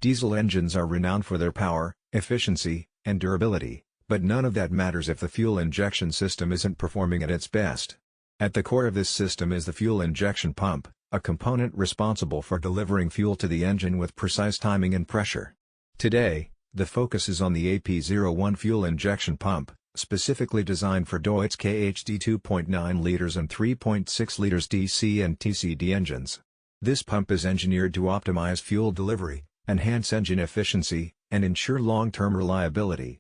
Diesel engines are renowned for their power, efficiency, and durability, but none of that matters if the fuel injection system isn't performing at its best. At the core of this system is the fuel injection pump, a component responsible for delivering fuel to the engine with precise timing and pressure. Today, the focus is on the AP01 fuel injection pump, specifically designed for Deutz KHD 2.9 liters and 3.6 liters TC and TCD engines. This pump is engineered to optimize fuel delivery, enhance engine efficiency, and ensure long-term reliability.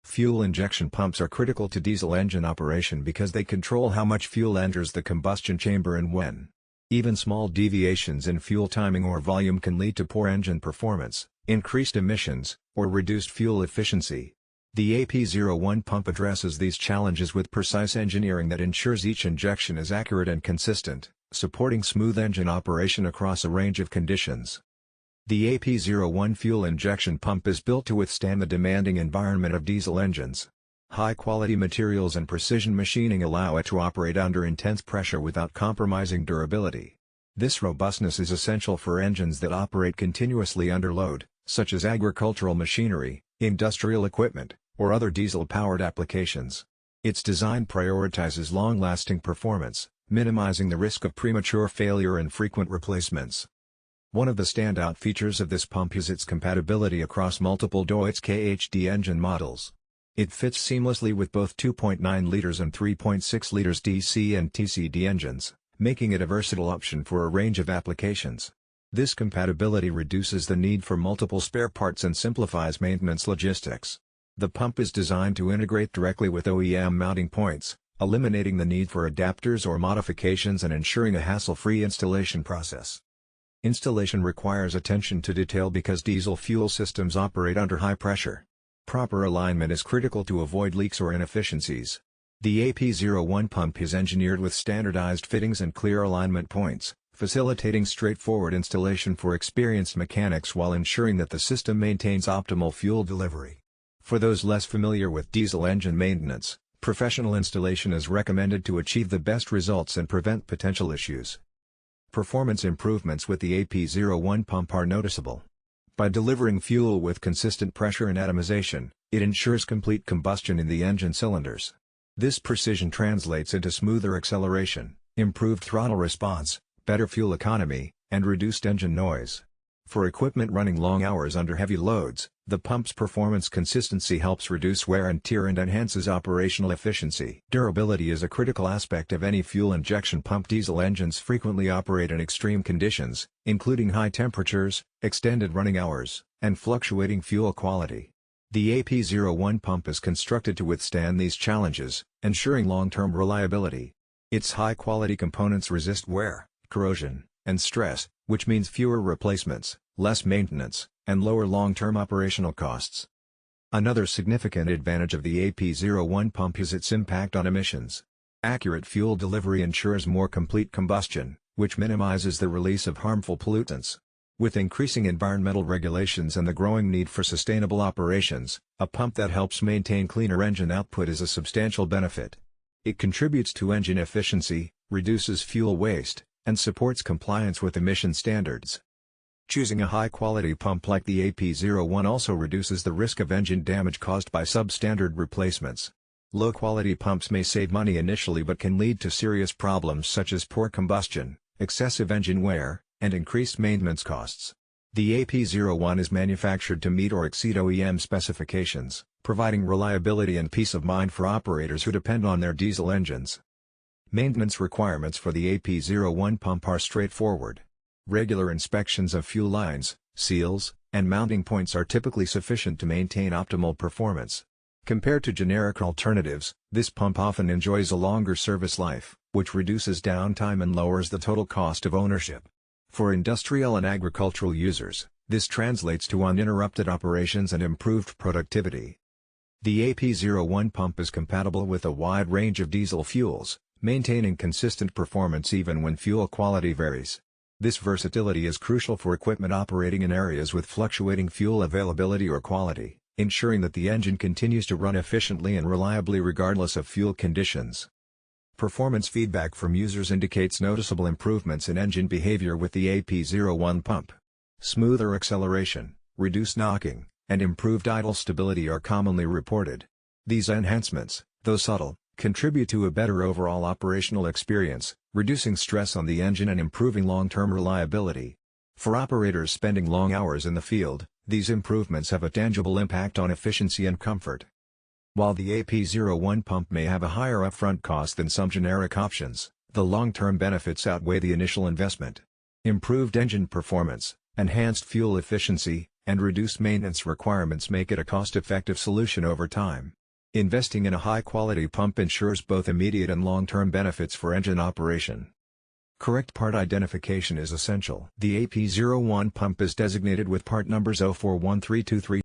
Fuel injection pumps are critical to diesel engine operation because they control how much fuel enters the combustion chamber and when. Even small deviations in fuel timing or volume can lead to poor engine performance, increased emissions, or reduced fuel efficiency. The AP01 pump addresses these challenges with precise engineering that ensures each injection is accurate and consistent, supporting smooth engine operation across a range of conditions. The AP01 fuel injection pump is built to withstand the demanding environment of diesel engines. High-quality materials and precision machining allow it to operate under intense pressure without compromising durability. This robustness is essential for engines that operate continuously under load, such as agricultural machinery, industrial equipment, or other diesel-powered applications. Its design prioritizes long-lasting performance, minimizing the risk of premature failure and frequent replacements. One of the standout features of this pump is its compatibility across multiple Deutz KHD engine models. It fits seamlessly with both 2.9 liters and 3.6 liters DC and TCD engines, making it a versatile option for a range of applications. This compatibility reduces the need for multiple spare parts and simplifies maintenance logistics. The pump is designed to integrate directly with OEM mounting points, eliminating the need for adapters or modifications and ensuring a hassle-free installation process. Installation requires attention to detail because diesel fuel systems operate under high pressure. Proper alignment is critical to avoid leaks or inefficiencies. The AP01 pump is engineered with standardized fittings and clear alignment points, facilitating straightforward installation for experienced mechanics while ensuring that the system maintains optimal fuel delivery. For those less familiar with diesel engine maintenance, professional installation is recommended to achieve the best results and prevent potential issues. Performance improvements with the AP01 pump are noticeable. By delivering fuel with consistent pressure and atomization, it ensures complete combustion in the engine cylinders. This precision translates into smoother acceleration, improved throttle response, better fuel economy, and reduced engine noise. For equipment running long hours under heavy loads, the pump's performance consistency helps reduce wear and tear and enhances operational efficiency. Durability is a critical aspect of any fuel injection pump. Diesel engines frequently operate in extreme conditions, including high temperatures, extended running hours, and fluctuating fuel quality. The AP01 pump is constructed to withstand these challenges, ensuring long-term reliability. Its high-quality components resist wear, corrosion, and stress, which means fewer replacements, less maintenance, and lower long-term operational costs. Another significant advantage of the AP01 pump is its impact on emissions. Accurate fuel delivery ensures more complete combustion, which minimizes the release of harmful pollutants. With increasing environmental regulations and the growing need for sustainable operations, a pump that helps maintain cleaner engine output is a substantial benefit. It contributes to engine efficiency, reduces fuel waste, and supports compliance with emission standards. Choosing a high-quality pump like the AP01 also reduces the risk of engine damage caused by substandard replacements. Low-quality pumps may save money initially but can lead to serious problems such as poor combustion, excessive engine wear, and increased maintenance costs. The AP01 is manufactured to meet or exceed OEM specifications, providing reliability and peace of mind for operators who depend on their diesel engines. Maintenance requirements for the AP01 pump are straightforward. Regular inspections of fuel lines, seals, and mounting points are typically sufficient to maintain optimal performance. Compared to generic alternatives, this pump often enjoys a longer service life, which reduces downtime and lowers the total cost of ownership. For industrial and agricultural users, this translates to uninterrupted operations and improved productivity. The AP01 pump is compatible with a wide range of diesel fuels, maintaining consistent performance even when fuel quality varies. This versatility is crucial for equipment operating in areas with fluctuating fuel availability or quality, ensuring that the engine continues to run efficiently and reliably regardless of fuel conditions. Performance feedback from users indicates noticeable improvements in engine behavior with the AP01 pump. Smoother acceleration, reduced knocking, and improved idle stability are commonly reported. These enhancements, though subtle, contribute to a better overall operational experience, reducing stress on the engine and improving long-term reliability. For operators spending long hours in the field, these improvements have a tangible impact on efficiency and comfort. While the AP01 pump may have a higher upfront cost than some generic options, the long-term benefits outweigh the initial investment. Improved engine performance, enhanced fuel efficiency, and reduced maintenance requirements make it a cost-effective solution over time. Investing in a high-quality pump ensures both immediate and long-term benefits for engine operation. Correct part identification is essential. The AP01 pump is designated with part numbers 041323.